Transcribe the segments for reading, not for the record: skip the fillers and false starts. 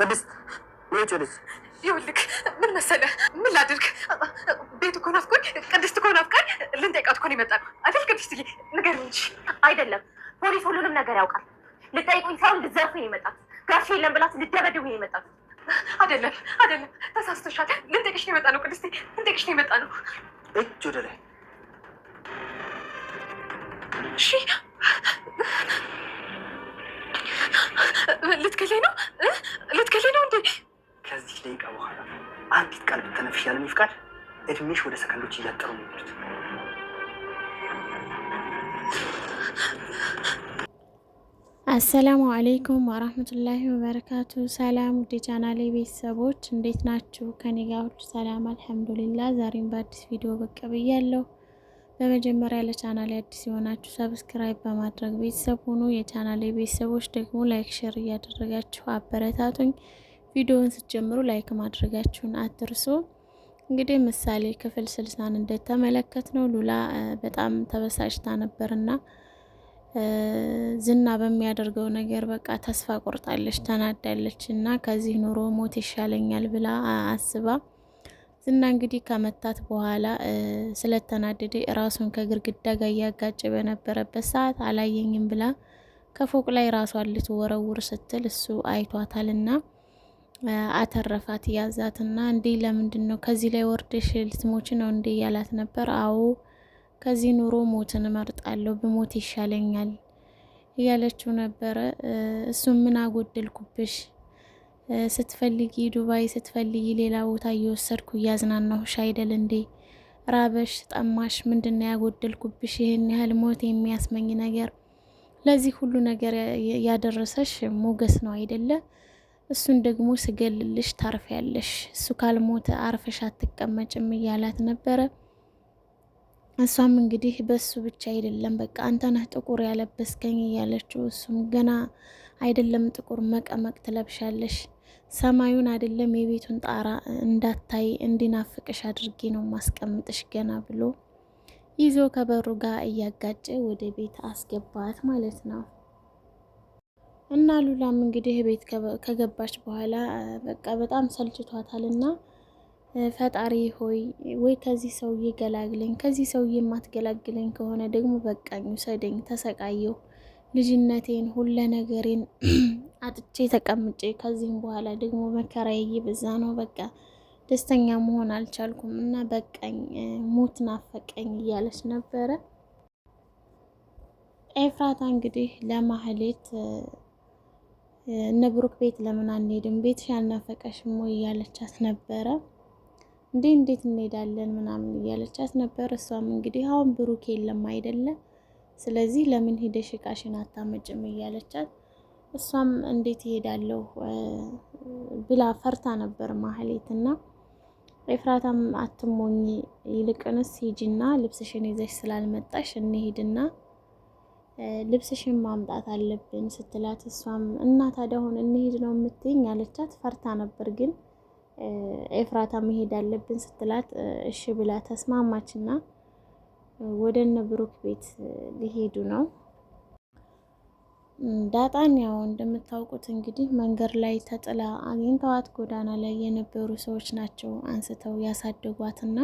ቅድስት ወይ ጮልሽ ይኸውልህ ምን መሰለህ፣ ምን ላድርግ? ቤቱ እኮ ናፍቆኝ፣ ቅድስት እኮ ናፍቃኝ። ልንጠይቃት እኮ ነው የመጣነው አይደል? ቅድስትዬ ንገሪኝ እንጂ። አይደለም ፖሊስ ሁሉንም ነገር ያውቃል። ልጠይቁኝ ሳይሆን ልትዘርፉ ነው የመጣት። ጋሼ የለም ብላችሁ ልትደበድቡ ነው የመጣት። አይደለም አይደለም፣ ተሳስተሻል። ልንጠይቅሽ ነው የመጣነው ቅድስቴ፣ ልንጠይቅሽ ነው የመጣነው። እጅ ወደ ላይ። እሺ ልትገለኝ ነው? ልትገለኝ ነው እንዴ? ከዚህ ደቂቃ በኋላ አንዲት ቃል ብትተነፍሽ ያለ ሚፍቃድ እድሜሽ ወደ ሰከንዶች እያጠሩ ነው የሚሉት። አሰላሙ አለይኩም ወራህመቱላሂ ወበረካቱ። ሰላም ውድ ቻናሌ ቤተሰቦች እንዴት ናችሁ? ከኔ ጋር ሁሉ ሰላም አልሐምዱሊላህ። ዛሬም በአዲስ ቪዲዮ ብቅ ብያለሁ። በመጀመሪያ ለቻናሌ አዲስ የሆናችሁ ሰብስክራይብ በማድረግ ቤተሰብ ሁኑ። የቻናሌ ቤተሰቦች ደግሞ ላይክ፣ ሼር እያደረጋችሁ አበረታቱኝ። ቪዲዮውን ስትጀምሩ ላይክ ማድረጋችሁን አትርሱ። እንግዲህ ምሳሌ ክፍል 60ን እንደተመለከት ነው ሉላ በጣም ተበሳጭታ ነበርና ዝና በሚያደርገው ነገር በቃ ተስፋ ቆርጣለች፣ ተናዳለች እና ከዚህ ኑሮ ሞት ይሻለኛል ብላ አስባ ዝና እንግዲህ ከመታት በኋላ ስለተናደደ ራሱን ከግርግዳ ጋር እያጋጨ በነበረበት ሰዓት አላየኝም ብላ ከፎቅ ላይ ራሷን ልትወረውር ስትል እሱ አይቷታልና አተረፋት። ያዛትና እንዴ ለምንድን ነው ከዚህ ላይ ወርደሽ ልትሞች ነው እንዴ ያላት ነበር። አዎ ከዚህ ኑሮ ሞትን እመርጣለሁ፣ ብሞት ይሻለኛል እያለችው ነበረ። እሱ ምን አጎደልኩብሽ? ስትፈልጊ ዱባይ፣ ስትፈልጊ ሌላ ቦታ እየወሰድኩ እያዝናናሁሽ አይደል እንዴ? ራበሽ፣ ጠማሽ፣ ምንድነው ያጎደልኩብሽ? ይህን ያህል ሞት የሚያስመኝ ነገር፣ ለዚህ ሁሉ ነገር ያደረሰሽ ሞገስ ነው አይደለ? እሱን ደግሞ ስገልልሽ ታርፊያለሽ፣ እሱ ካልሞተ አርፈሽ አትቀመጭም እያላት ነበረ። እሷም እንግዲህ በሱ ብቻ አይደለም በቃ አንተ ነህ ጥቁር ያለበስከኝ እያለችው፣ እሱም ገና አይደለም ጥቁር መቀመቅ ትለብሻለሽ፣ ሰማዩን አይደለም የቤቱን ጣራ እንዳታይ እንዲናፍቅሽ አድርጌ ነው ማስቀምጥሽ ገና ብሎ ይዞ ከበሩ ጋር እያጋጨ ወደ ቤት አስገባት ማለት ነው። እና ሉላም እንግዲህ ቤት ከገባች በኋላ በቃ በጣም ሰልችቷታልና ፈጣሪ ሆይ ወይ ከዚህ ሰውዬ ገላግለኝ፣ ከዚህ ሰውዬ የማትገላግለኝ ከሆነ ደግሞ በቃኝ፣ ውሰደኝ፣ ተሰቃየሁ፣ ልጅነቴን ሁለ ነገሬን አጥቼ ተቀምጬ ከዚህም በኋላ ደግሞ መከራዬ እየበዛ ነው፣ በቃ ደስተኛ መሆን አልቻልኩም እና በቃኝ፣ ሞት ናፈቀኝ እያለች ነበረ። ኤፍራታ እንግዲህ ለማህሌት እነ ብሩክ ቤት ለምን አንሄድም? ቤትሽ አልናፈቀሽም ወይ እያለቻት ነበረ። እንዴት እንሄዳለን ምናምን እያለቻት ነበር። እሷም እንግዲህ አሁን ብሩክ የለም አይደለ? ስለዚህ ለምን ሄደሽ እቃሽን አታመጭም እያለቻት፣ እሷም እንዴት ይሄዳለሁ ብላ ፈርታ ነበር ማህሌትና ኤፍራታም አትሞኝ፣ ይልቅንስ ሂጂና ልብስሽን ይዘሽ ስላልመጣሽ እንሄድና ልብስሽን ማምጣት አለብን ስትላት፣ እሷም እና ታዲያ አሁን እንሄድ ነው የምትይኝ አለቻት። ፈርታ ነበር ግን ኤፍራታ መሄድ አለብን ስትላት እሺ ብላ ተስማማችና ወደ እነ ብሩክ ቤት ሊሄዱ ነው። ዳጣን ያው እንደምታውቁት እንግዲህ መንገድ ላይ ተጥላ አግኝተዋት ጎዳና ላይ የነበሩ ሰዎች ናቸው አንስተው ያሳደጓትና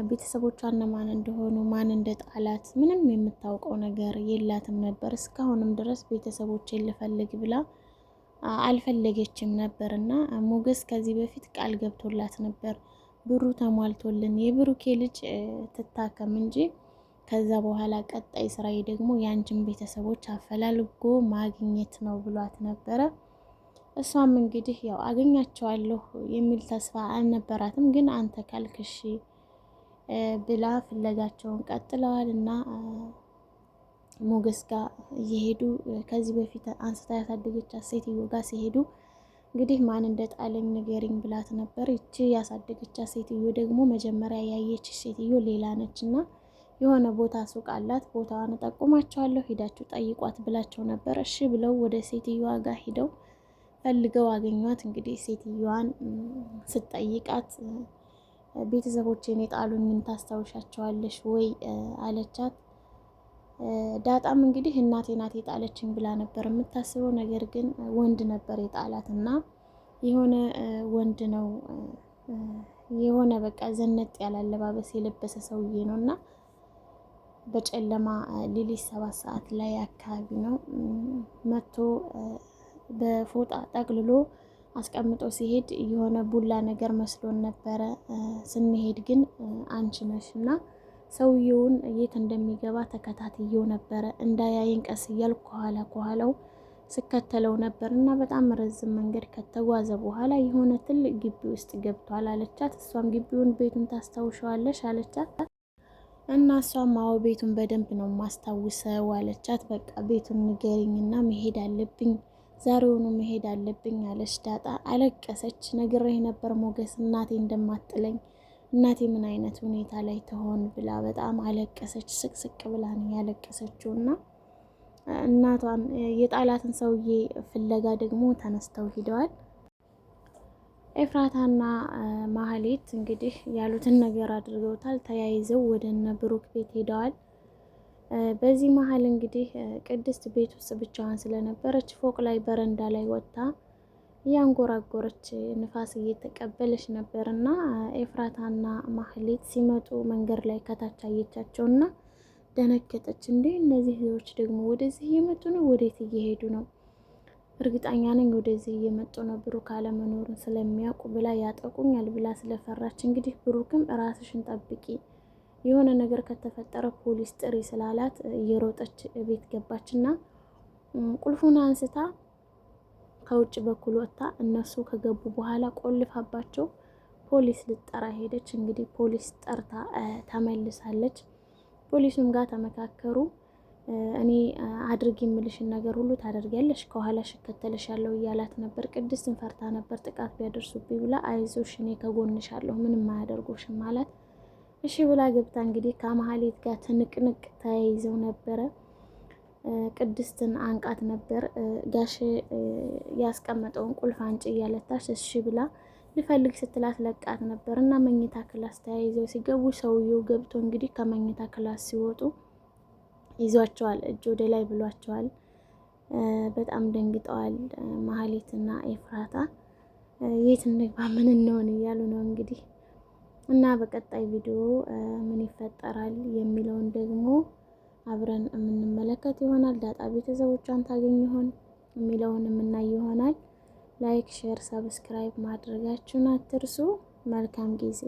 ቤተሰቦቿ እነማን እንደሆኑ ማን እንደጣላት ምንም የምታውቀው ነገር የላትም ነበር። እስካሁንም ድረስ ቤተሰቦቼን ልፈልግ ብላ አልፈለገችም ነበርና ሞገስ ከዚህ በፊት ቃል ገብቶላት ነበር፣ ብሩ ተሟልቶልን የብሩኬ ልጅ ትታከም እንጂ ከዛ በኋላ ቀጣይ ስራዬ ደግሞ የአንቺን ቤተሰቦች አፈላልጎ ማግኘት ነው ብሏት ነበረ። እሷም እንግዲህ ያው አገኛቸዋለሁ የሚል ተስፋ አልነበራትም፣ ግን አንተ ካልክሽ ብላ ፍለጋቸውን ቀጥለዋል እና ሞገስ ጋር እየሄዱ ከዚህ በፊት አንስታ ያሳደገቻት ሴትዮ ጋር ሲሄዱ እንግዲህ ማን እንደጣለኝ ንገሪኝ ብላት ነበር። ይቺ ያሳደገቻት ሴትዮ ደግሞ መጀመሪያ ያየች ሴትዮ ሌላ ነች እና የሆነ ቦታ ሱቅ አላት፣ ቦታዋን እጠቁማቸዋለሁ ሂዳችሁ ጠይቋት ብላቸው ነበር። እሺ ብለው ወደ ሴትዮዋ ጋር ሂደው ፈልገው አገኟት። እንግዲህ ሴትዮዋን ስትጠይቃት ቤተሰቦቼን የጣሉኝን ታስታውሻቸዋለሽ ወይ አለቻት። ዳጣም እንግዲህ እናቴ ናት የጣለችኝ ብላ ነበር የምታስበው፣ ነገር ግን ወንድ ነበር የጣላት እና የሆነ ወንድ ነው የሆነ በቃ ዘነጥ ያለ አለባበስ የለበሰ ሰውዬ ነው እና በጨለማ ሌሊት 7 ሰዓት ላይ አካባቢ ነው መጥቶ በፎጣ ጠቅልሎ አስቀምጦ ሲሄድ የሆነ ቡላ ነገር መስሎን ነበረ። ስንሄድ ግን አንቺ ነሽ እና ሰውየውን የት እንደሚገባ ተከታትየው ነበረ። እንዳያየን ቀስ እያልኩ ከኋላው ስከተለው ነበር እና በጣም ረዝም መንገድ ከተጓዘ በኋላ የሆነ ትልቅ ግቢ ውስጥ ገብቷል አለቻት። እሷም ግቢውን ቤቱን ታስታውሻለሽ አለቻት እና እሷም አዎ ቤቱን በደንብ ነው ማስታውሰው አለቻት። በቃ ቤቱን ንገሪኝና መሄድ አለብኝ ዛሬውኑ መሄድ አለብኝ አለች ዳጣ። አለቀሰች። ነግሬህ ነበር ሞገስ እናቴ እንደማጥለኝ እናቴ ምን አይነት ሁኔታ ላይ ትሆን ብላ በጣም አለቀሰች። ስቅስቅ ብላ ነው ያለቀሰችው እና እናቷን የጣላትን ሰውዬ ፍለጋ ደግሞ ተነስተው ሂደዋል። ኤፍራታና ማህሌት እንግዲህ ያሉትን ነገር አድርገውታል። ተያይዘው ወደ እነ ብሩክ ቤት ሄደዋል። በዚህ መሀል እንግዲህ ቅድስት ቤት ውስጥ ብቻዋን ስለነበረች ፎቅ ላይ በረንዳ ላይ ወጥታ እያንጎራጎረች ንፋስ እየተቀበለች ነበር እና ኤፍራታና ማህሌት ሲመጡ መንገድ ላይ ከታች አየቻቸውና ደነገጠች። እንዴ እነዚህ ልጆች ደግሞ ወደዚህ እየመጡ ነው? ወዴት እየሄዱ ነው? እርግጠኛ ነኝ ወደዚህ እየመጡ ነው ብሩክ አለመኖሩን ስለሚያውቁ ብላ ያጠቁኛል ብላ ስለፈራች እንግዲህ ብሩክም ራስሽን ጠብቂ የሆነ ነገር ከተፈጠረ ፖሊስ ጥሪ ስላላት እየሮጠች ቤት ገባችና ቁልፉን አንስታ ከውጭ በኩል ወጥታ እነሱ ከገቡ በኋላ ቆልፋባቸው ፖሊስ ልጠራ ሄደች። እንግዲህ ፖሊስ ጠርታ ተመልሳለች። ፖሊሱም ጋር ተመካከሩ። እኔ አድርጊ የምልሽን ነገር ሁሉ ታደርጊያለሽ፣ ከኋላሽ እከተልሻለሁ እያላት ነበር። ቅድስትን ፈርታ ነበር ጥቃት ቢያደርሱብኝ ብላ አይዞሽ እኔ ከጎንሻለሁ ምንም አያደርጉሽም ማለት እሺ ብላ ገብታ እንግዲህ ከማህሌት ጋር ትንቅንቅ ተያይዘው ነበረ። ቅድስትን አንቃት ነበር። ጋሽ ያስቀመጠውን ቁልፍ አንጭ እያለታች እሺ ብላ ልፈልግ ስትላት ለቃት ነበር እና መኝታ ክላስ ተያይዘው ሲገቡ ሰውየው ገብቶ እንግዲህ ከመኝታ ክላስ ሲወጡ ይዟቸዋል። እጅ ወደ ላይ ብሏቸዋል። በጣም ደንግጠዋል ማህሌትና ኤፍራታ። የት እንግባ ምን እንሆን እያሉ ነው እንግዲህ እና በቀጣይ ቪዲዮ ምን ይፈጠራል የሚለውን ደግሞ አብረን የምንመለከት ይሆናል። ዳጣ ቤተሰቦቿን ታገኝ ይሆን የሚለውን የምናይ ይሆናል። ላይክ፣ ሼር፣ ሰብስክራይብ ማድረጋችሁን አትርሱ። መልካም ጊዜ